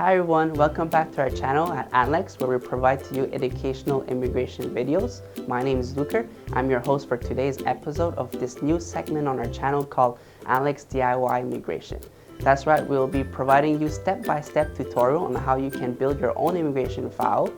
Hi everyone, welcome back to our channel at Anlex, where we provide to you educational immigration videos. My name is Luker. I'm your host for today's episode of this new segment on our channel called Anlex DIY Immigration. That's right, we'll be providing you step-by-step tutorial on how you can build your own immigration file.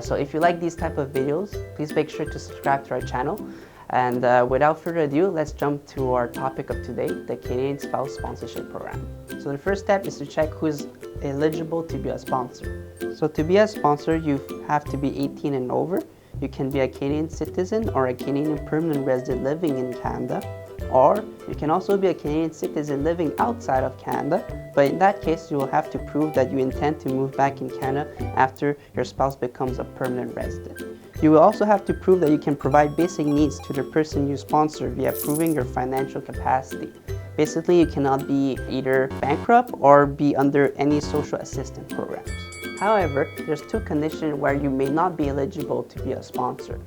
So if you like these type of videos, please make sure to subscribe to our channel. And without further ado, let's jump to our topic of today, the Canadian Spouse Sponsorship Program. So the first step is to check who is eligible to be a sponsor. So to be a sponsor, you have to be 18 and over. You can be a Canadian citizen or a Canadian permanent resident living in Canada. Or you can also be a Canadian citizen living outside of Canada, but in that case you will have to prove that you intend to move back in Canada after your spouse becomes a permanent resident. You will also have to prove that you can provide basic needs to the person you sponsor via proving your financial capacity. Basically, you cannot be either bankrupt or be under any social assistance programs. However, there's two conditions where you may not be eligible to be a sponsor.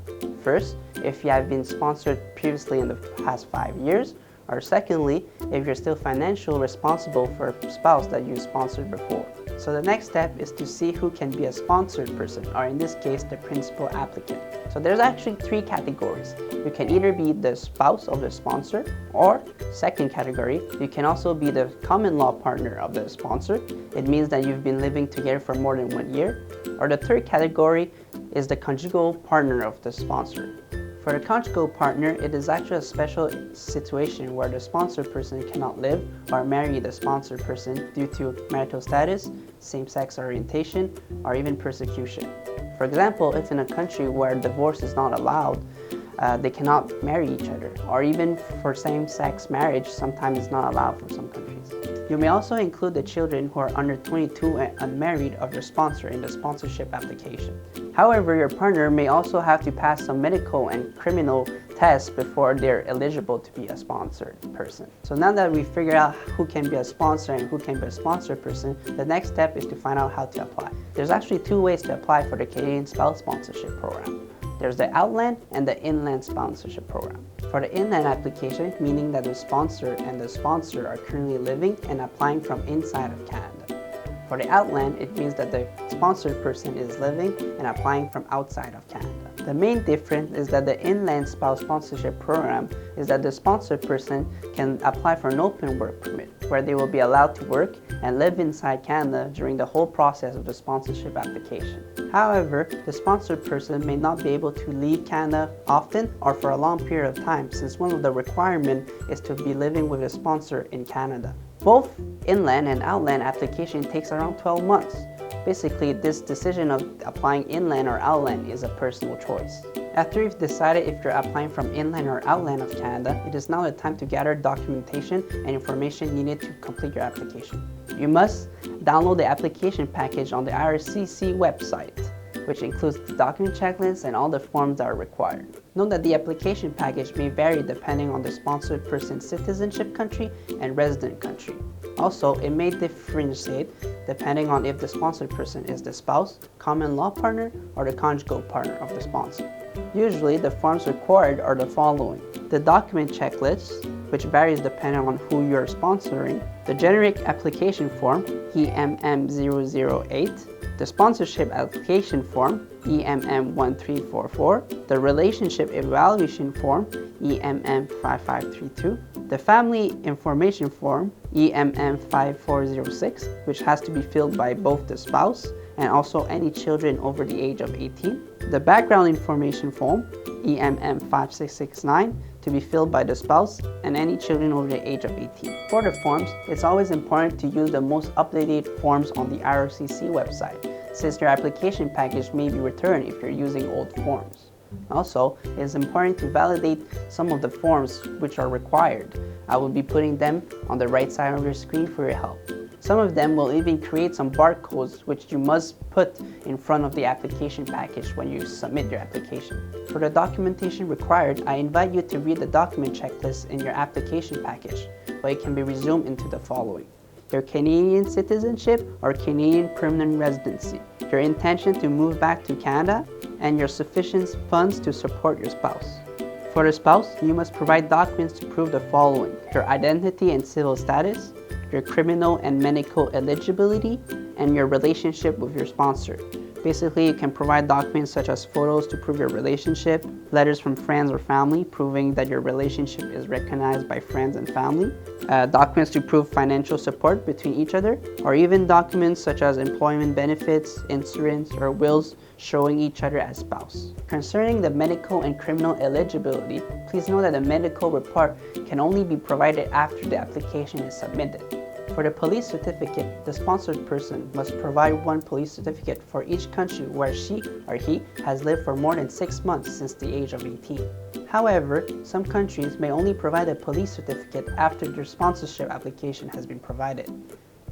First, if you have been sponsored previously in the past 5 years, or secondly, if you're still financially responsible for a spouse that you sponsored before. So the next step is to see who can be a sponsored person, or in this case, the principal applicant. So there's actually 3 categories. You can either be the spouse of the sponsor, or second category, you can also be the common law partner of the sponsor. It means that you've been living together for more than 1 year. Or the third category is the conjugal partner of the sponsor. For the conjugal partner, it is actually a special situation where the sponsored person cannot live or marry the sponsored person due to marital status, same-sex orientation, or even persecution. For example, if in a country where divorce is not allowed, they cannot marry each other, or even for same-sex marriage, sometimes it's not allowed for some countries. You may also include the children who are under 22 and unmarried of your sponsor in the sponsorship application. However, your partner may also have to pass some medical and criminal tests before they're eligible to be a sponsored person. So now that we figured out who can be a sponsor and who can be a sponsored person, the next step is to find out how to apply. There's actually 2 ways to apply for the Canadian Spouse Sponsorship Program. There's the Outland and the Inland Sponsorship Program. For the Inland application, meaning that the sponsor and the sponsor are currently living and applying from inside of Canada. For the Outland, it means that the sponsored person is living and applying from outside of Canada. The main difference is that the Inland Spouse Sponsorship Program is that the sponsored person can apply for an open work permit, where they will be allowed to work and live inside Canada during the whole process of the sponsorship application. However, the sponsored person may not be able to leave Canada often or for a long period of time, since one of the requirements is to be living with a sponsor in Canada. Both Inland and Outland application takes around 12 months. Basically, this decision of applying Inland or Outland is a personal choice. After you've decided if you're applying from Inland or Outland of Canada, it is now the time to gather documentation and information needed to complete your application. You must download the application package on the IRCC website, which includes the document checklist and all the forms that are required. Note that the application package may vary depending on the sponsored person's citizenship country and resident country. Also, it may differentiate depending on if the sponsored person is the spouse, common law partner, or the conjugal partner of the sponsor. Usually, the forms required are the following: the document checklist, which varies depending on who you're sponsoring, the generic application form, EMM008, the sponsorship application form, EMM1344, the relationship evaluation form, EMM5532, the family information form, EMM5406, which has to be filled by both the spouse and also any children over the age of 18, the background information form, EMM5669, to be filled by the spouse and any children over the age of 18. For the forms, it's always important to use the most updated forms on the IRCC website, since your application package may be returned if you're using old forms. Also, it is important to validate some of the forms which are required. I will be putting them on the right side of your screen for your help. Some of them will even create some barcodes which you must put in front of the application package when you submit your application. For the documentation required, I invite you to read the document checklist in your application package, but it can be resumed into the following: your Canadian citizenship or Canadian permanent residency, your intention to move back to Canada, and your sufficient funds to support your spouse. For the spouse, you must provide documents to prove the following: your identity and civil status, your criminal and medical eligibility, and your relationship with your sponsor. Basically, you can provide documents such as photos to prove your relationship, letters from friends or family proving that your relationship is recognized by friends and family, documents to prove financial support between each other, or even documents such as employment benefits, insurance, or wills showing each other as spouse. Concerning the medical and criminal eligibility, please know that a medical report can only be provided after the application is submitted. For the police certificate, the sponsored person must provide one police certificate for each country where she or he has lived for more than 6 months since the age of 18. However, some countries may only provide a police certificate after their sponsorship application has been provided.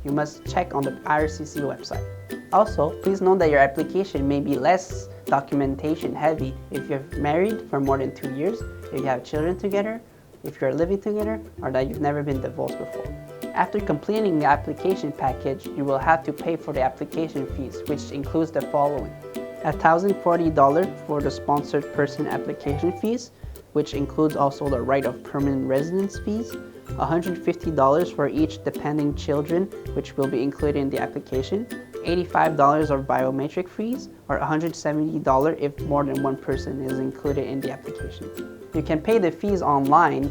You must check on the IRCC website. Also, please note that your application may be less documentation heavy if you're married for more than 2 years, if you have children together, if you're living together, or that you've never been divorced before. After completing the application package, you will have to pay for the application fees, which includes the following: $1,040 for the sponsored person application fees, which includes also the right of permanent residence fees, $150 for each dependent children, which will be included in the application, $85 of biometric fees, or $170 if more than one person is included in the application. You can pay the fees online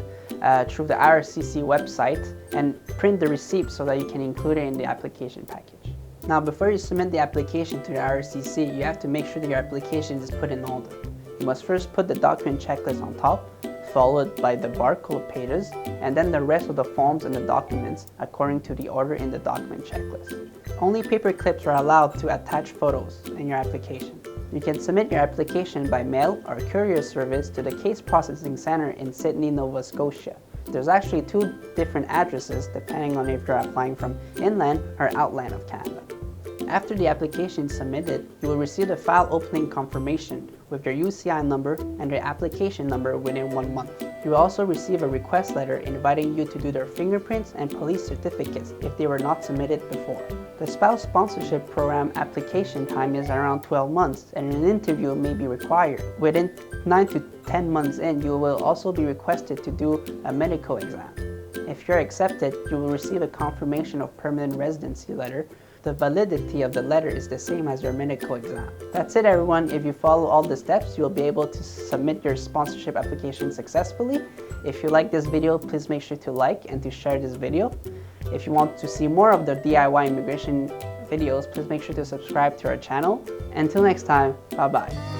through the IRCC website and print the receipt so that you can include it in the application package. Now, before you submit the application to the IRCC, you have to make sure that your application is put in order. You must first put the document checklist on top, followed by the barcode pages, and then the rest of the forms and the documents according to the order in the document checklist. Only paper clips are allowed to attach photos in your application. You can submit your application by mail or courier service to the Case Processing Center in Sydney, Nova Scotia. There's actually 2 different addresses depending on if you're applying from inland or outland of Canada. After the application is submitted, you will receive a file opening confirmation with your UCI number and your application number within 1 month. You will also receive a request letter inviting you to do their fingerprints and police certificates if they were not submitted before. The spouse sponsorship program application time is around 12 months and an interview may be required. Within 9 to 10 months in, you will also be requested to do a medical exam. If you're accepted, you will receive a confirmation of permanent residency letter. The validity of the letter is the same as your medical exam. That's it, everyone. If you follow all the steps, you'll be able to submit your sponsorship application successfully. If you like this video, please make sure to like and to share this video. If you want to see more of the DIY immigration videos, please make sure to subscribe to our channel. Until next time, bye-bye.